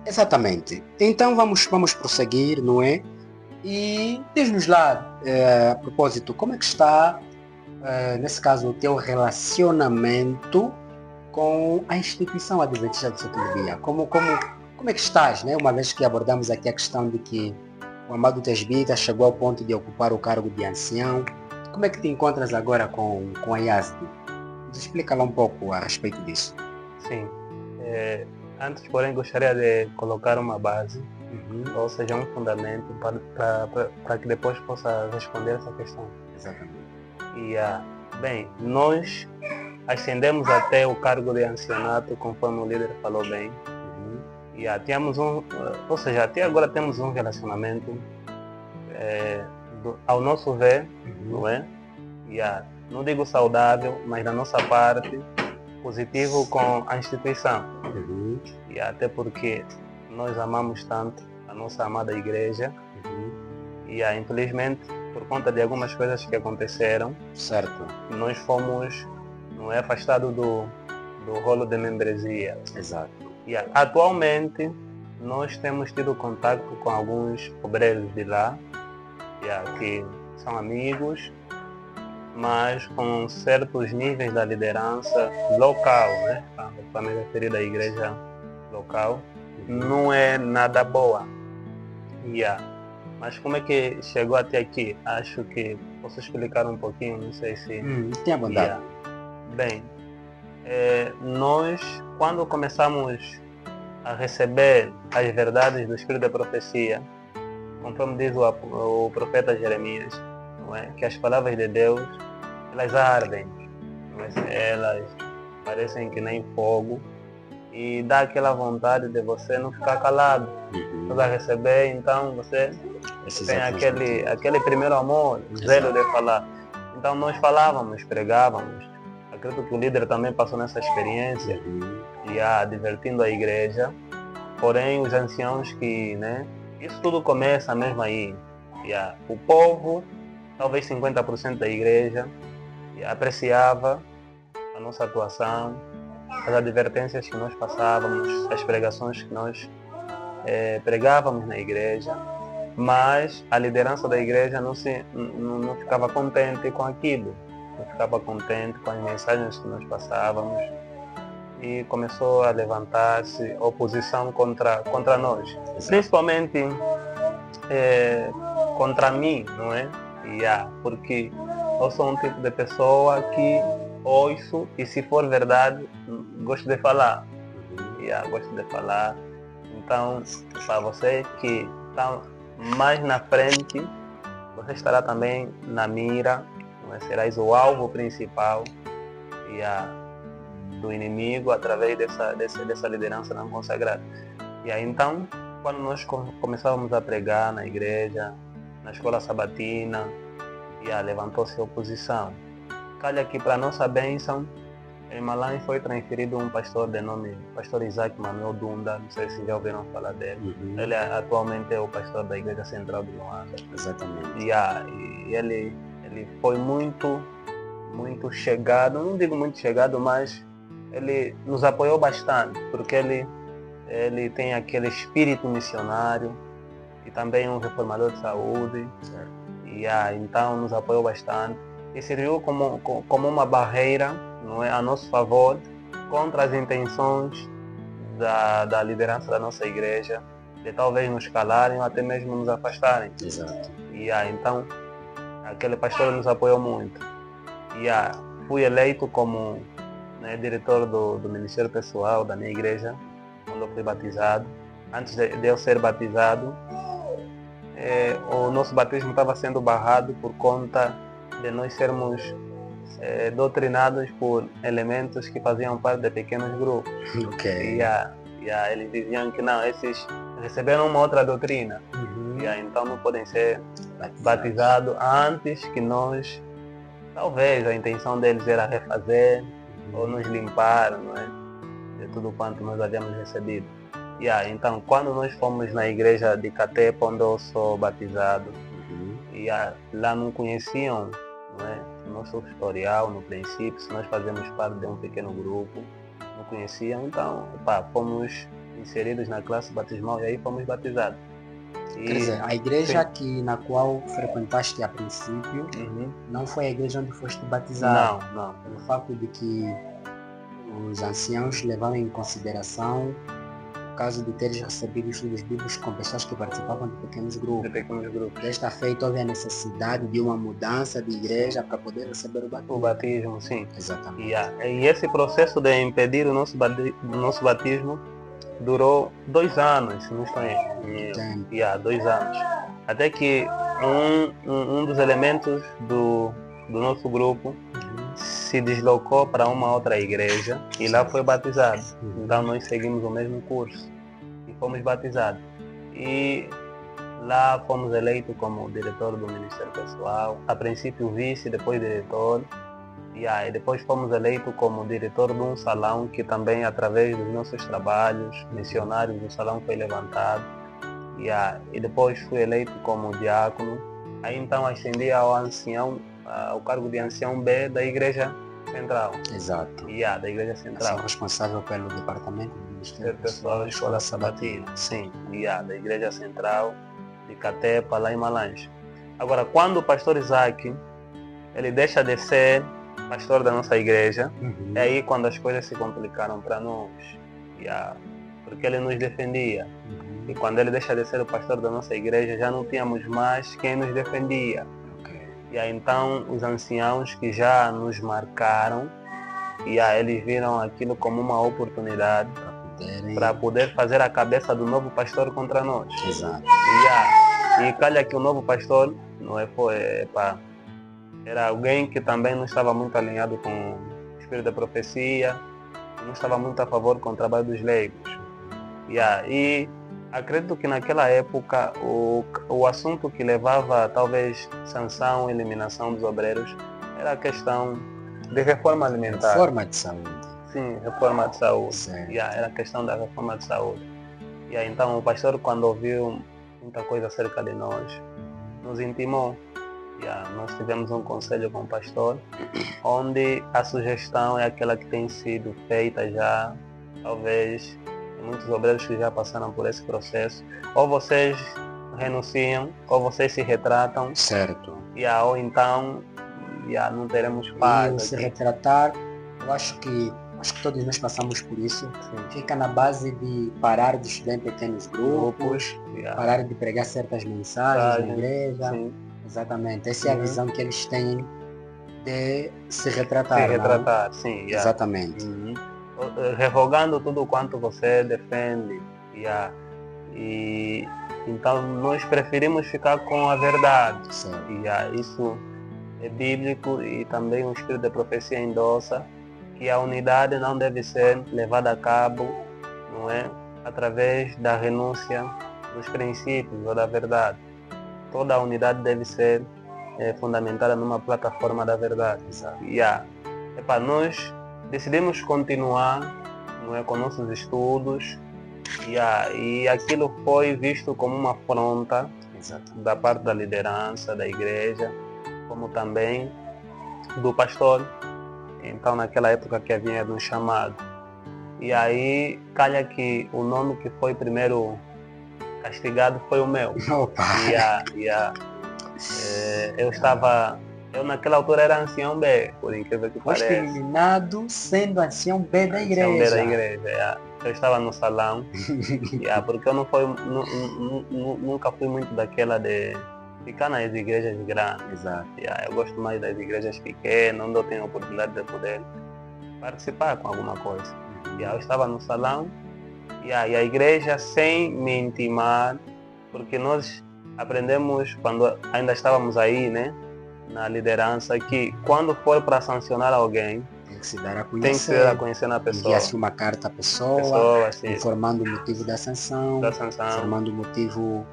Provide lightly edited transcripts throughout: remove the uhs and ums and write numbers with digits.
Exatamente. Então vamos prosseguir, não é? E diz-nos lá, a propósito, como é que está, nesse caso, o teu relacionamento com a instituição Adventista do Sétimo Dia? Como é que estás, né? Uma vez que abordamos aqui a questão de que o amado Tesbita chegou ao ponto de ocupar o cargo de ancião, como é que te encontras agora com a IASD? Nos explica lá um pouco a respeito disso. Sim. Antes, porém, gostaria de colocar uma base, ou seja, um fundamento para que depois possa responder essa questão. Exatamente. Bem, nós ascendemos até o cargo de ancianato, conforme o líder falou bem. Tínhamos ou seja, até agora temos um relacionamento, ao nosso ver, não é? Não digo saudável, mas da nossa parte, positivo com a instituição. E até porque nós amamos tanto a nossa amada igreja. Infelizmente, por conta de algumas coisas que aconteceram, certo, nós fomos, não é, afastados do rolo de membresia. Exato. Atualmente nós temos tido contato com alguns obreiros de lá, que são amigos, mas com certos níveis da liderança local, né? Para me referir à igreja local, não é nada boa. Mas como é que chegou até aqui? Acho que posso explicar um pouquinho, não sei se... Tenha bondade. Bem, nós, quando começamos a receber as verdades do Espírito da Profecia, conforme diz o profeta Jeremias, não é? Que as palavras de Deus, elas ardem, não é? Elas parecem que nem fogo, e dá aquela vontade de você não ficar calado. Você vai receber, então você tem aquele primeiro amor, zelo de falar. Então nós falávamos, pregávamos. Acredito que o líder também passou nessa experiência, divertindo a igreja. Porém, os anciãos que, né, isso tudo começa mesmo aí. O povo, talvez 50% da igreja, apreciava a nossa atuação, as advertências que nós passávamos, as pregações que nós pregávamos na igreja, mas a liderança da igreja não ficava contente com aquilo, não ficava contente com as mensagens que nós passávamos, e começou a levantar-se oposição contra nós. Exato. Principalmente contra mim, não é? Porque eu sou um tipo de pessoa que ouço, e se for verdade, gosto de falar. Gosto de falar. Então, para você que está mais na frente, você estará também na mira, não é? Serás o alvo principal do inimigo através dessa liderança não consagrada. Então, quando nós começávamos a pregar na igreja, na escola sabatina, levantou-se oposição. Calha que, para nossa bênção, em Malan foi transferido um pastor de nome Pastor Isaac Manuel Dunda, não sei se já ouviram falar dele. Ele atualmente é o pastor da Igreja Central de Luanda. Exatamente. E ele foi muito chegado, não digo muito chegado, mas ele nos apoiou bastante, porque ele tem aquele espírito missionário e também um reformador de saúde. Certo. Então nos apoiou bastante e serviu como uma barreira, não é, a nosso favor, contra as intenções da liderança da nossa igreja, de talvez nos calarem ou até mesmo nos afastarem. Exato. Então aquele pastor nos apoiou muito. Fui eleito como, né, diretor do Ministério Pessoal da minha igreja, quando eu fui batizado. Antes de eu ser batizado, o nosso batismo estava sendo barrado por conta de nós sermos doutrinados por elementos que faziam parte de pequenos grupos. Okay. Eles diziam que não, esses receberam uma outra doutrina. Então não podem ser batizados antes que nós. Talvez a intenção deles era refazer ou nos limpar, não é? De tudo quanto nós havíamos recebido. Então, quando nós fomos na igreja de Catepa, onde eu sou batizado, lá não conheciam, não é, o nosso historial no princípio, se nós fazemos parte de um pequeno grupo, não conheciam. Então, fomos inseridos na classe batismal e aí fomos batizados. Quer dizer, a igreja na qual frequentaste a princípio Uhum. não foi a igreja onde foste batizado. Não. Pelo facto de que os anciãos levaram em consideração o caso de teres recebido estudos bíblicos com pessoas que participavam de pequenos grupos. Desta feita houve a necessidade de uma mudança de igreja para poder receber o batismo. O batismo, sim. Exatamente. E esse processo de impedir o nosso batismo durou 2 anos, se não estou em 2 anos. Até que um dos elementos do nosso grupo se deslocou para uma outra igreja e lá foi batizado. Então nós seguimos o mesmo curso e fomos batizados. E lá fomos eleitos como diretor do Ministério Pessoal, a princípio vice, depois diretor. E depois fomos eleitos como diretor de um salão que também, através dos nossos trabalhos missionários, o salão foi levantado. E depois fui eleito como diácono. Aí então ascendi ao cargo de ancião B da Igreja Central. Exato. Da Igreja Central. Sou responsável pelo departamento do Ministério Pessoal da Escola Sabatina. Sim, da Igreja Central de Catepa, lá em Malange. Agora, quando o pastor Isaac, ele deixa de ser pastor da nossa igreja, é aí quando as coisas se complicaram para nós. Porque ele nos defendia. E quando ele deixa de ser o pastor da nossa igreja, já não tínhamos mais quem nos defendia. E aí então os anciãos que já nos marcaram, eles viram aquilo como uma oportunidade para poder fazer a cabeça do novo pastor contra nós. Exato. E calha que o novo pastor era alguém que também não estava muito alinhado com o espírito da profecia, não estava muito a favor com o trabalho dos leigos. E acredito que naquela época o assunto que levava talvez sanção, eliminação dos obreiros, era a questão de reforma alimentar. Reforma de saúde. Sim, reforma de saúde. Certo. Era a questão da reforma de saúde. Então o pastor, quando ouviu muita coisa acerca de nós, nos intimou. Nós tivemos um conselho com o pastor, onde a sugestão é aquela que tem sido feita já, talvez, muitos obreiros que já passaram por esse processo. Ou vocês renunciam, ou vocês se retratam. Certo. Ou então, não teremos paz. E se retratar, eu acho que todos nós passamos por isso. Sim. Fica na base de parar de estudar em pequenos grupos, parar de pregar certas mensagens na igreja. Sim. Exatamente. Essa é a visão que eles têm de se retratar. Se retratar, sim. Exatamente. Revogando tudo quanto você defende. E então nós preferimos ficar com a verdade. Certo. Isso é bíblico e também o Espírito da Profecia endossa que a unidade não deve ser levada a cabo, não é, através da renúncia dos princípios ou da verdade. Toda a unidade deve ser fundamentada numa plataforma da verdade. Nós decidimos continuar, não é, com nossos estudos e aquilo foi visto como uma afronta da parte da liderança da igreja, como também do pastor. Então naquela época que havia nos chamado. E aí calha que o nome que foi primeiro castigado foi o meu. Eu naquela altura era ancião B, por incrível que pareça. Foste eliminado sendo ancião B da igreja. Ancião B da igreja, Eu estava no salão, porque eu nunca fui muito daquela de ficar nas igrejas grandes. Exato. Eu gosto mais das igrejas pequenas, onde eu tenho a oportunidade de poder participar com alguma coisa. Eu estava no salão, e a igreja, sem me intimar, porque nós aprendemos quando ainda estávamos aí, né, na liderança, que quando for para sancionar alguém, tem que se dar a conhecer. Tem que se dar a conhecer na pessoa. Enviar-se uma carta à pessoa informando o motivo da sanção, informando o motivo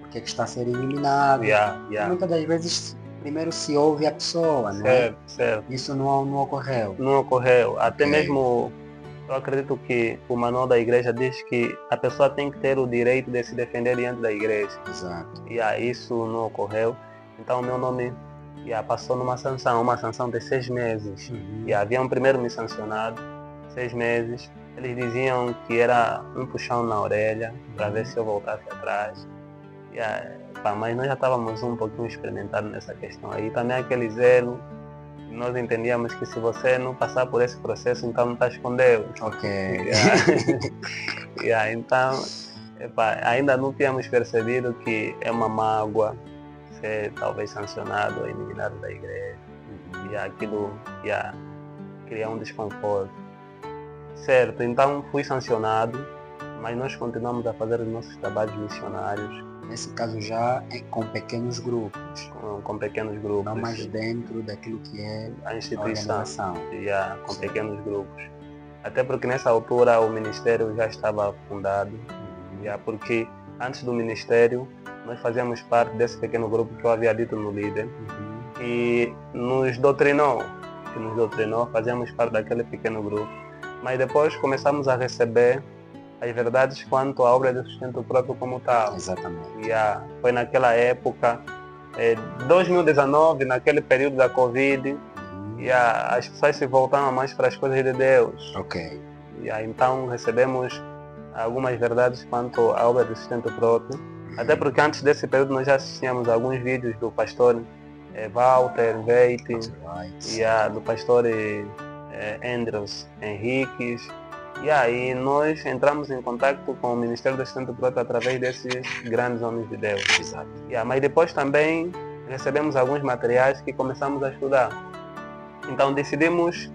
porque que está a ser eliminado. Muitas das vezes primeiro se ouve a pessoa, né? Certo. Isso não ocorreu. Não ocorreu. Até mesmo eu acredito que o manual da igreja diz que a pessoa tem que ter o direito de se defender diante da igreja. Exato. Isso não ocorreu. Então o meu nome passou numa sanção de 6 meses. Haviam primeiro me sancionado 6 meses. eles diziam que era um puxão na orelha para ver se eu voltasse atrás. Mas nós já estávamos um pouquinho experimentados nessa questão aí. Também aquele zelo, nós entendíamos que se você não passar por esse processo, então não estás com Deus. Ok. Então, ainda não tínhamos percebido que é uma mágoa ser talvez sancionado ou eliminado da igreja. E aquilo ia criar um desconforto. Certo, então fui sancionado, mas nós continuamos a fazer os nossos trabalhos missionários. Nesse caso já é com pequenos grupos. Com pequenos grupos. Não mais dentro daquilo que é a instituição. Com Sim. pequenos grupos. Até porque nessa altura o ministério já estava fundado. Porque antes do ministério nós fazíamos parte desse pequeno grupo que eu havia dito no líder. E nos doutrinou, fazíamos parte daquele pequeno grupo. Mas depois começamos a receber as verdades quanto à obra de sustento próprio como tal. Exatamente. Foi naquela época, 2019, naquele período da Covid, as pessoas se voltaram mais para as coisas de Deus. Ok. Então recebemos algumas verdades quanto à obra de sustento próprio. Até porque antes desse período nós já assistíamos a alguns vídeos do pastor Walter Veit, do pastor Andrews Henriques. E aí nós entramos em contato com o Ministério do Sustento Próprio através desses grandes homens de Deus. Exato. Mas depois também recebemos alguns materiais que começamos a estudar. Então decidimos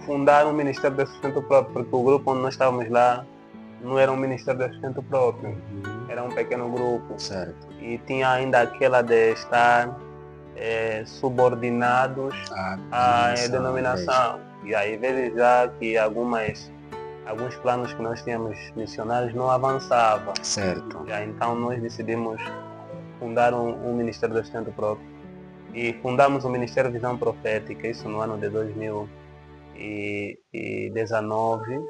fundar um Ministério do Sustento Próprio, porque o grupo onde nós estávamos lá não era um Ministério do Sustento Próprio, era um pequeno grupo. Certo. E tinha ainda aquela de estar subordinados à denominação. E aí vejo já que alguns planos que nós tínhamos missionários não avançavam. Certo. Então nós decidimos fundar um Ministério do Sustento Próprio. E fundamos o Ministério Visão Profética, isso no ano de 2019.